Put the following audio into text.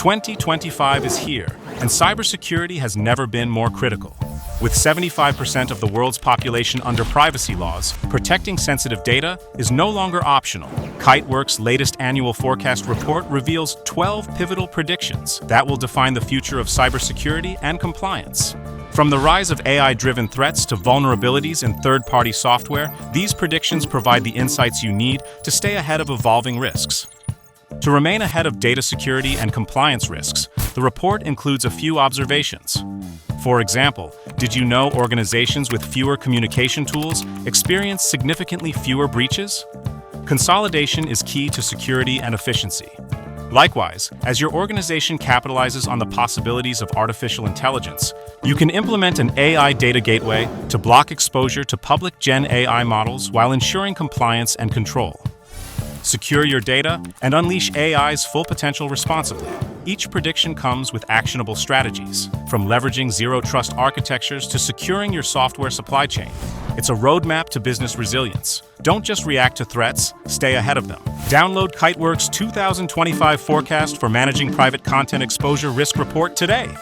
2025 is here, and cybersecurity has never been more critical. With 75% of the world's population under privacy laws, protecting sensitive data is no longer optional. Kiteworks' latest annual forecast report reveals 12 pivotal predictions that will define the future of cybersecurity and compliance. From the rise of AI-driven threats to vulnerabilities in third-party software, these predictions provide the insights you need to stay ahead of evolving risks. To remain ahead of data security and compliance risks, the report includes a few observations. For example, did you know organizations with fewer communication tools experience significantly fewer breaches? Consolidation is key to security and efficiency. Likewise, as your organization capitalizes on the possibilities of artificial intelligence, you can implement an AI data gateway to block exposure to public Gen AI models while ensuring compliance and control. Secure your data and unleash AI's full potential responsibly. Each prediction comes with actionable strategies, from leveraging zero-trust architectures to securing your software supply chain. It's a roadmap to business resilience. Don't just react to threats, stay ahead of them. Download Kiteworks' 2025 Forecast for Managing Private Content Exposure Risk Report today.